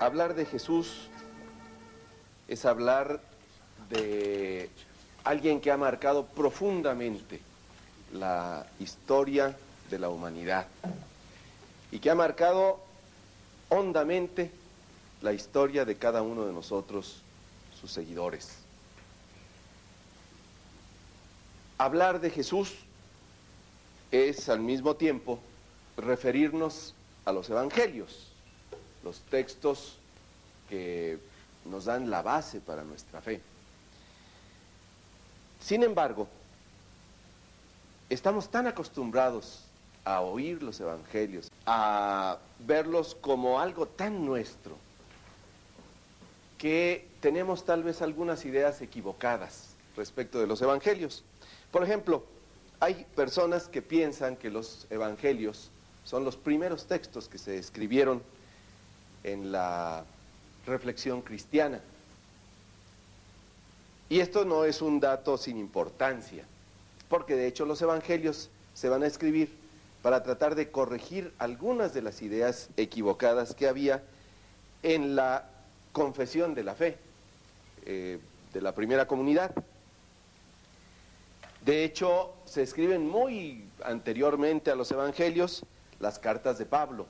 Hablar de Jesús es hablar de alguien que ha marcado profundamente la historia de la humanidad y que ha marcado hondamente la historia de cada uno de nosotros, sus seguidores. Hablar de Jesús es al mismo tiempo referirnos a los evangelios, los textos que nos dan la base para nuestra fe. Sin embargo, estamos tan acostumbrados a oír los evangelios, a verlos como algo tan nuestro, que tenemos tal vez algunas ideas equivocadas respecto de los evangelios. Por ejemplo, hay personas que piensan que los evangelios son los primeros textos que se escribieron en la reflexión cristiana. Y esto no es un dato sin importancia, porque de hecho los evangelios se van a escribir para tratar de corregir algunas de las ideas equivocadas que había en la confesión de la fe de la primera comunidad. De hecho, se escriben muy anteriormente a los evangelios las cartas de Pablo.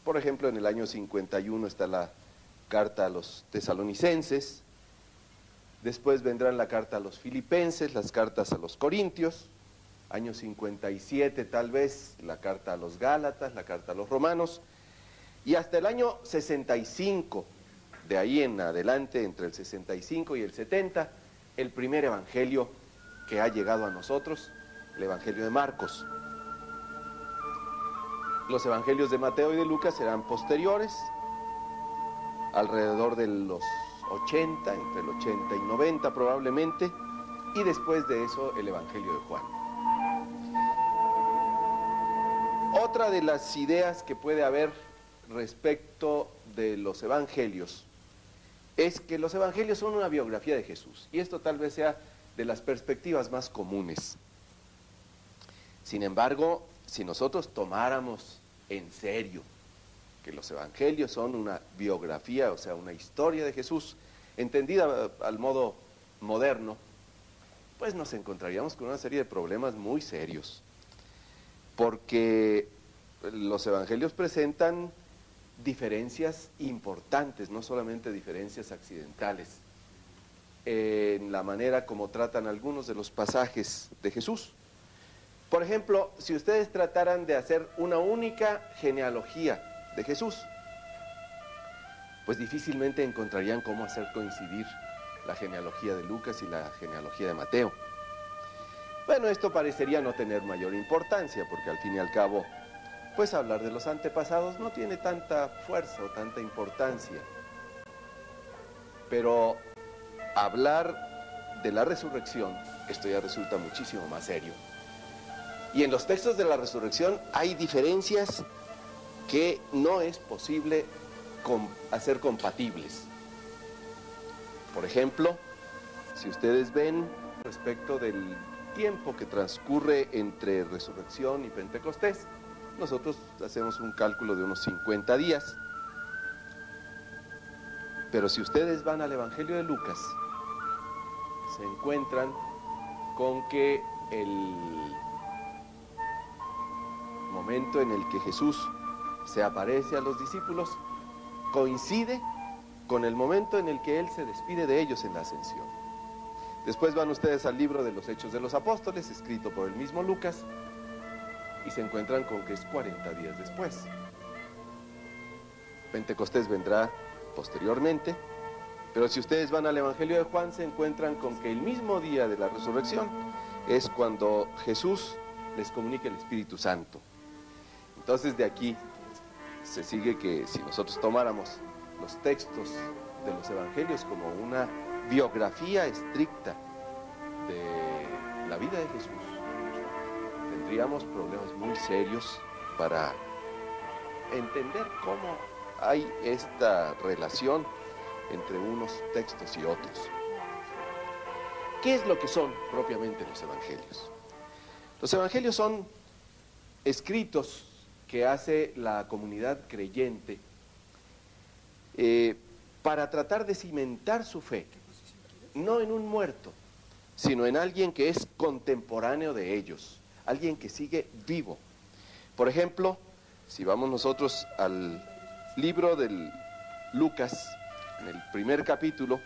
Por ejemplo, en el año 51 está la carta a los tesalonicenses, después vendrán la carta a los filipenses, las cartas a los corintios, año 57 tal vez, la carta a los gálatas, la carta a los romanos, y hasta el año 65, de ahí en adelante, entre el 65 y el 70, el primer evangelio que ha llegado a nosotros, el evangelio de Marcos. Los evangelios de Mateo y de Lucas serán posteriores, alrededor de los 80, entre el 80 y 90 probablemente, y después de eso el evangelio de Juan. Otra de las ideas que puede haber respecto de los evangelios es que los evangelios son una biografía de Jesús, y esto tal vez sea de las perspectivas más comunes. Sin embargo, si nosotros tomáramos en serio que los evangelios son una biografía, o sea, una historia de Jesús, entendida al modo moderno, pues nos encontraríamos con una serie de problemas muy serios, porque los evangelios presentan diferencias importantes, no solamente diferencias accidentales, en la manera como tratan algunos de los pasajes de Jesús. Por ejemplo, si ustedes trataran de hacer una única genealogía de Jesús, pues difícilmente encontrarían cómo hacer coincidir la genealogía de Lucas y la genealogía de Mateo. Bueno, esto parecería no tener mayor importancia, porque al fin y al cabo, pues hablar de los antepasados no tiene tanta fuerza o tanta importancia. Pero hablar de la resurrección, esto ya resulta muchísimo más serio. Y en los textos de la resurrección hay diferencias que no es posible hacer compatibles. Por ejemplo, si ustedes ven respecto del tiempo que transcurre entre resurrección y Pentecostés, nosotros hacemos un cálculo de unos 50 días. Pero si ustedes van al Evangelio de Lucas, se encuentran con que el momento en el que Jesús se aparece a los discípulos coincide con el momento en el que Él se despide de ellos en la ascensión. Después van ustedes al libro de los Hechos de los Apóstoles, escrito por el mismo Lucas, y se encuentran con que es 40 días después. Pentecostés vendrá posteriormente, pero si ustedes van al Evangelio de Juan, se encuentran con que el mismo día de la resurrección es cuando Jesús les comunica el Espíritu Santo. Entonces de aquí se sigue que si nosotros tomáramos los textos de los evangelios como una biografía estricta de la vida de Jesús, tendríamos problemas muy serios para entender cómo hay esta relación entre unos textos y otros. ¿Qué es lo que son propiamente los evangelios? Los evangelios son escritos que hace la comunidad creyente para tratar de cimentar su fe, no en un muerto, sino en alguien que es contemporáneo de ellos, alguien que sigue vivo. Por ejemplo, si vamos nosotros al libro del Lucas, en el primer capítulo,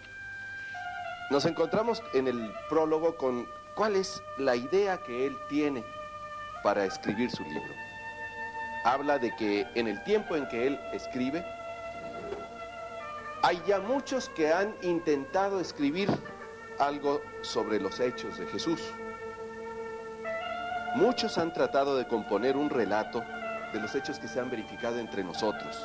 nos encontramos en el prólogo con cuál es la idea que él tiene para escribir su libro. Habla de que en el tiempo en que él escribe, hay ya muchos que han intentado escribir algo sobre los hechos de Jesús. Muchos han tratado de componer un relato de los hechos que se han verificado entre nosotros,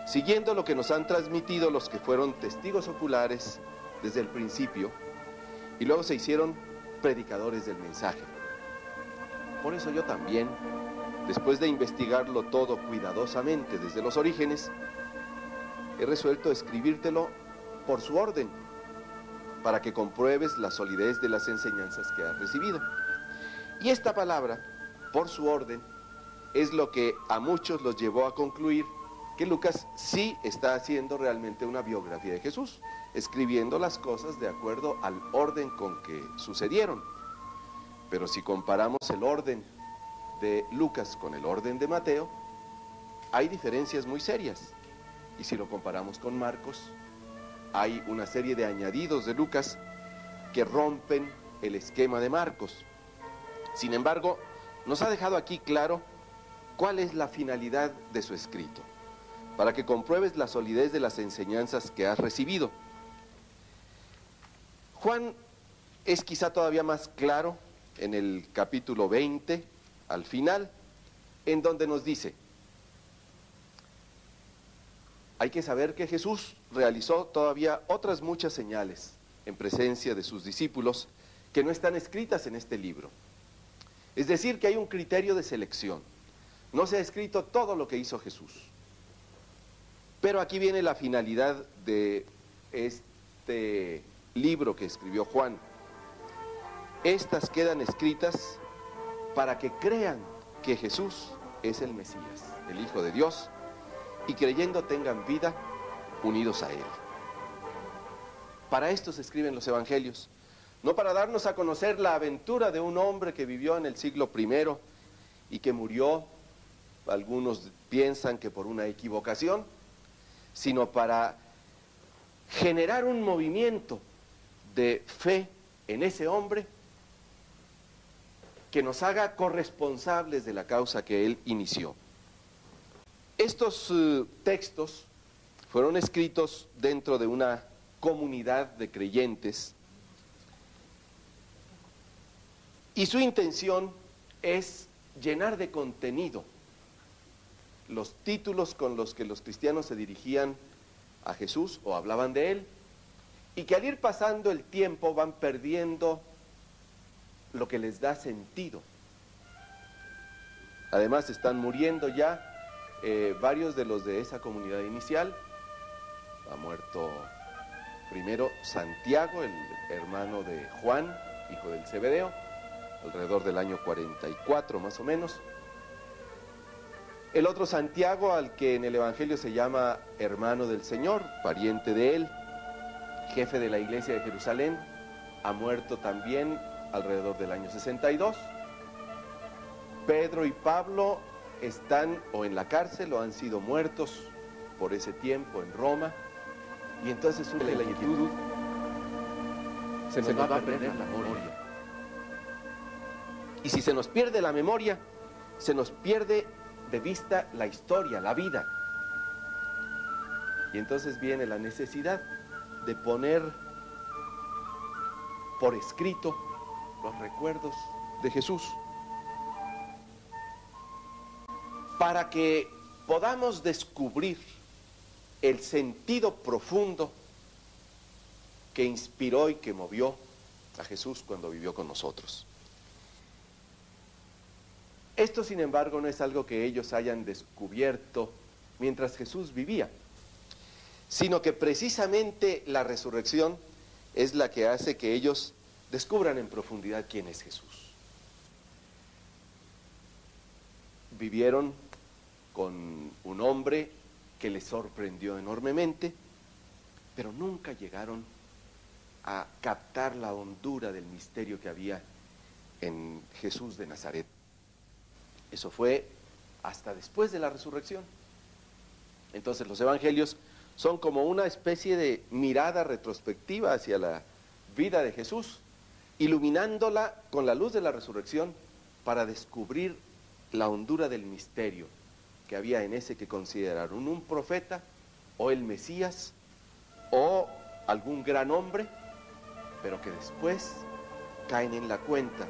siguiendo lo que nos han transmitido los que fueron testigos oculares desde el principio y luego se hicieron predicadores del mensaje. Por eso yo también, después de investigarlo todo cuidadosamente desde los orígenes, he resuelto escribírtelo por su orden, para que compruebes la solidez de las enseñanzas que has recibido. Y esta palabra, por su orden, es lo que a muchos los llevó a concluir que Lucas sí está haciendo realmente una biografía de Jesús, escribiendo las cosas de acuerdo al orden con que sucedieron. Pero si comparamos el orden de Lucas con el orden de Mateo, hay diferencias muy serias. Y si lo comparamos con Marcos, hay una serie de añadidos de Lucas que rompen el esquema de Marcos. Sin embargo, nos ha dejado aquí claro cuál es la finalidad de su escrito, para que compruebes la solidez de las enseñanzas que has recibido. Juan es quizá todavía más claro en el capítulo 20, al final, en donde nos dice: hay que saber que Jesús realizó todavía otras muchas señales en presencia de sus discípulos que no están escritas en este libro. Es decir, que hay un criterio de selección. No se ha escrito todo lo que hizo Jesús. Pero aquí viene la finalidad de este libro que escribió Juan. Estas quedan escritas para que crean que Jesús es el Mesías, el Hijo de Dios, y creyendo tengan vida unidos a Él. Para esto se escriben los evangelios, no para darnos a conocer la aventura de un hombre que vivió en el siglo I y que murió, algunos piensan que por una equivocación, sino para generar un movimiento de fe en ese hombre que nos haga corresponsables de la causa que él inició. Estos textos fueron escritos dentro de una comunidad de creyentes y su intención es llenar de contenido los títulos con los que los cristianos se dirigían a Jesús o hablaban de él, y que al ir pasando el tiempo van perdiendo lo que les da sentido. Además están muriendo ya varios de los de esa comunidad inicial. Ha muerto primero Santiago, el hermano de Juan, hijo del Zebedeo, alrededor del año 44 más o menos. El otro Santiago, al que en el Evangelio se llama hermano del Señor, pariente de él, jefe de la iglesia de Jerusalén, ha muerto también alrededor del año 62. Pedro y Pablo están o en la cárcel o han sido muertos por ese tiempo en Roma, y entonces surge la inquietud: se nos va a perder la memoria. Y si se nos pierde la memoria, se nos pierde de vista la historia, la vida. Y entonces viene la necesidad de poner por escrito los recuerdos de Jesús, para que podamos descubrir el sentido profundo que inspiró y que movió a Jesús cuando vivió con nosotros. Esto, sin embargo, no es algo que ellos hayan descubierto mientras Jesús vivía, sino que precisamente la resurrección es la que hace que ellos descubran en profundidad quién es Jesús. Vivieron con un hombre que les sorprendió enormemente, pero nunca llegaron a captar la hondura del misterio que había en Jesús de Nazaret. Eso fue hasta después de la resurrección. Entonces los evangelios son como una especie de mirada retrospectiva hacia la vida de Jesús, iluminándola con la luz de la resurrección para descubrir la hondura del misterio que había en ese que consideraron un profeta o el Mesías o algún gran hombre, pero que después caen en la cuenta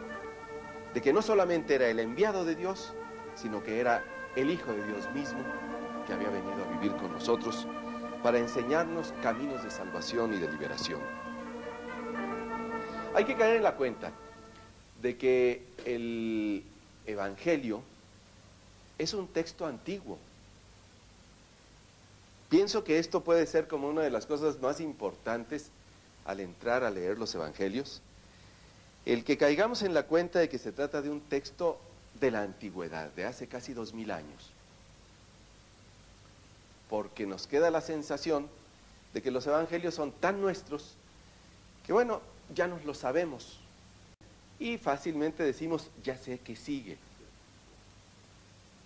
de que no solamente era el enviado de Dios, sino que era el Hijo de Dios mismo, que había venido a vivir con nosotros para enseñarnos caminos de salvación y de liberación. Hay que caer en la cuenta de que el Evangelio es un texto antiguo. Pienso que esto puede ser como una de las cosas más importantes al entrar a leer los Evangelios, el que caigamos en la cuenta de que se trata de un texto de la antigüedad, de hace casi 2000 años. Porque nos queda la sensación de que los Evangelios son tan nuestros que bueno, ya nos lo sabemos y fácilmente decimos, ya sé que sigue.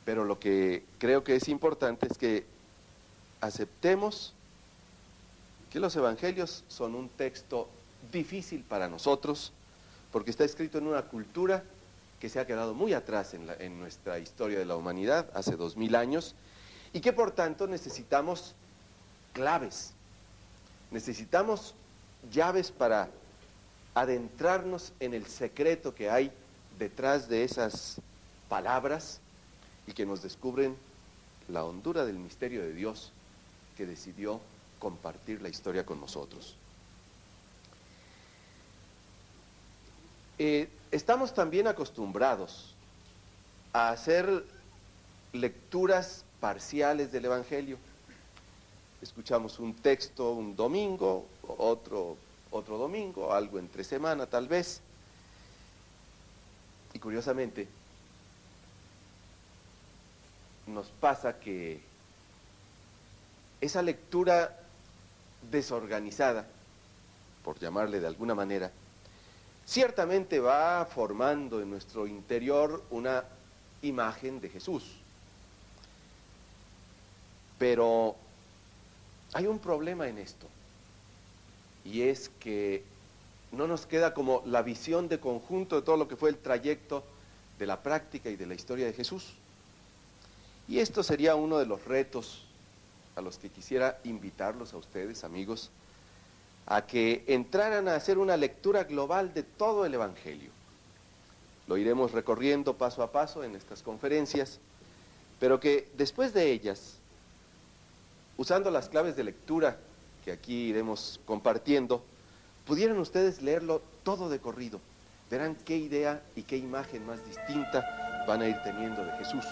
Pero lo que creo que es importante es que aceptemos que los Evangelios son un texto difícil para nosotros, porque está escrito en una cultura que se ha quedado muy atrás en nuestra historia de la humanidad, hace 2000 años, y que por tanto necesitamos claves, necesitamos llaves para adentrarnos en el secreto que hay detrás de esas palabras y que nos descubren la hondura del misterio de Dios que decidió compartir la historia con nosotros. Estamos también acostumbrados a hacer lecturas parciales del Evangelio. Escuchamos un texto un domingo, otro domingo, algo entre semana tal vez. Y curiosamente, nos pasa que esa lectura desorganizada, por llamarle de alguna manera, ciertamente va formando en nuestro interior una imagen de Jesús. Pero hay un problema en esto, y es que no nos queda como la visión de conjunto de todo lo que fue el trayecto de la práctica y de la historia de Jesús. Y esto sería uno de los retos a los que quisiera invitarlos a ustedes, amigos, a que entraran a hacer una lectura global de todo el Evangelio. Lo iremos recorriendo paso a paso en estas conferencias, pero que después de ellas, usando las claves de lectura que aquí iremos compartiendo, pudieran ustedes leerlo todo de corrido. Verán qué idea y qué imagen más distinta van a ir teniendo de Jesús.